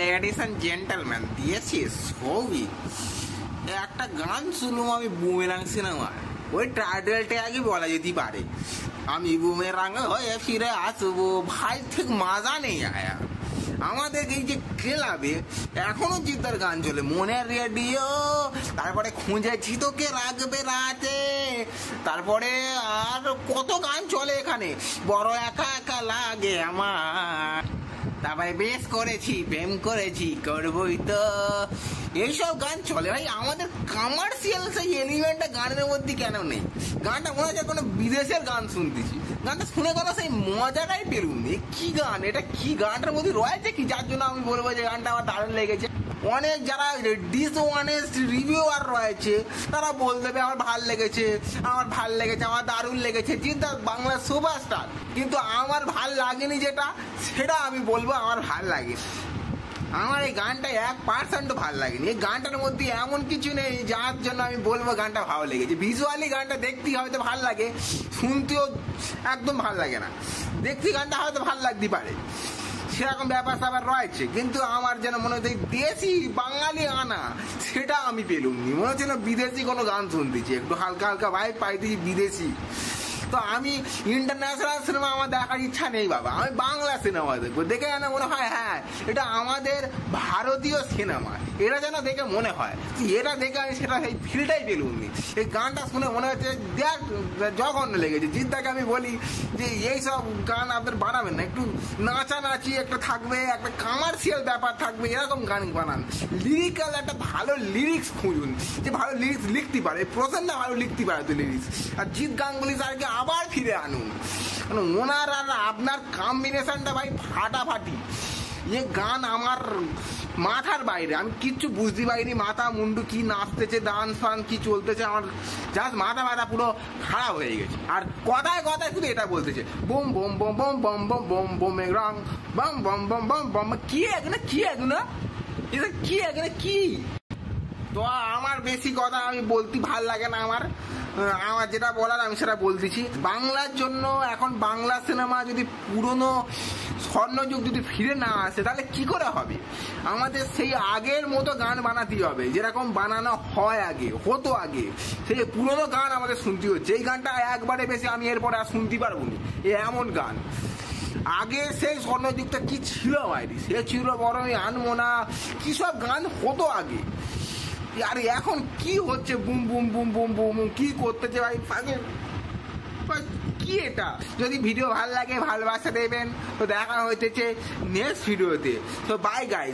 Ladies and gentleman, দিয়েছি ছবি একটা গান শুনলাম আমি বুমেরাং সিনেমার, ওই টাইটেলটা আগে বলা যেতে পারে, আমি বুমেরাং হয়ে ফিরে আসবো। ভাই ঠিক মজা নেই আয়া। আমাদের এই যে ক্লাবে এখনো জিদ্দার গান চলে, মনের রেডিও, তারপরে খুঁজেছি তোকে রাখবে রাতে, তারপরে আর কত গান চলে এখানে, বড় একা একা লাগে আমার, তারপরে বেশ করেছি, প্রেম করেছি, করবই তো, এইসব গান চলে। ভাই আমাদের কমার্শিয়াল সেই এলিমেন্টটা গানের মধ্যে কেন নেই? গানটা মনে হচ্ছে কোনো বিদেশের গান শুনতেছি, গানটা শুনে কোনো সেই মজাটাই পেলুম। কি গান এটা, কি গানটার মধ্যে রয়েছে কি যার জন্য আমি বলবো যে গানটা আমার দারুণ লেগেছে। অনেক যারা ডিসঅনেস্ট রিভিউয়ার রয়েছে তারা বল দেবে আমার ভাল লেগেছে, আমার ভাল লেগেছে, আমার দারুণ লেগেছে, চিন্তা বাংলার সুপারস্টার, কিন্তু আমার ভাল লাগেনি যেটা, সেটা আমি বলবো আমার ভাল লাগে। আমার এই গানটা 1% ভাল লাগেনি। এই গানটার মধ্যে এমন কিছু নেই যার জন্য আমি বলবো গানটা ভালো লেগেছে। ভিজুয়ালি গানটা দেখতেই হয়তো ভাল লাগে, শুনতেও একদম ভাল লাগে না, দেখতে গানটা হয়তো ভাল লাগতে পারে, সেরকম ব্যাপার স্যাপার রয়েছে, কিন্তু আমার যেন মনে হচ্ছে দেশি বাঙালি আনা সেটা আমি পেলুম নি। মনে হচ্ছে না বিদেশি কোনো গান শুনতেছি, একটু হালকা হালকা ভাইব পাইতেছি বিদেশি। তো আমি ইন্টারন্যাশনাল সিনেমা আমার দেখার ইচ্ছা নেই বাবা, আমি বাংলা সিনেমা দেখবো, দেখে যেন মনে হয় হ্যাঁ এটা আমাদের ভারতীয় সিনেমা, এটা যেন দেখে মনে হয়, এটা দেখে আমি সেটা সেই ফিলটাই পেলুম নি। এই গানটা শুনে মনে হচ্ছে দেখ জঘন্য লেগেছে। জিদ্দাকে আমি বলি যে এইসব গান আপনার বানাবেন না, একটু নাচানাচি একটা থাকবে, একটা কমার্শিয়াল ব্যাপার থাকবে, এরকম গান বানান, লিরিক্যাল একটা ভালো লিরিক্স খুঁজুন, যে ভালো লিরিক্স লিখতে পারে, প্রসেনটা ভালো লিখতে পারে তো লিরিক্স। আর জিৎ গাঙ্গুলি স্যারকে আবার ফিরে আনুন, ওনার আর আপনার কম্বিনেশনটা ভাই ফাটাফাটি। এ গান আমার মাথার বাইরে, আমি কিচ্ছু বুঝতে পারিনি, মাথা মুন্ডু কি নাচতেছে, ডান্স ফান কি চলতেছে, আমার জাস্ট মাথা পুরো খারাপ হয়ে গেছে। আর কথায় কথায় শুধু এটা বলতেছে বোম বোম বোম বোম বম বম বোম বোম রং বম বম বম বম বম, কি এগুলো, কি এগুলো, এটা কি এগুলো কি? তো আমার বেশি কথা আমি বলতে ভাল লাগে না, আমার যেটা বলার আমি সেটা বলতেছি। বাংলার জন্য এখন বাংলা সিনেমা যদি পুরনো স্বর্ণযুগ যদি ফিরে না আসে তাহলে কি করে হবে? আমাদের সেই আগের মতো গান বানাতে হবে, যেরকম বানানো হয় আগে, হতো আগে, সেই পুরনো গান আমাদের শুনতে হচ্ছে। এই গানটা একবারে বেশি আমি এরপরে আর শুনতে পারবো না, এমন গান। আগে সেই স্বর্ণযুগটা কি ছিল বাইরে, সে ছিল বড়ই আনমোনা, কি সব গান হতো আগে। আর এখন কি হচ্ছে boom boom boom boom boom, কি করতেছে ভাই পাগল, কি এটা? যদি ভিডিও ভালো লাগে ভালোবাসা দেবেন, তো দেখা হইতেছে নেক্সট ভিডিওতে। তো বাই গাইজ।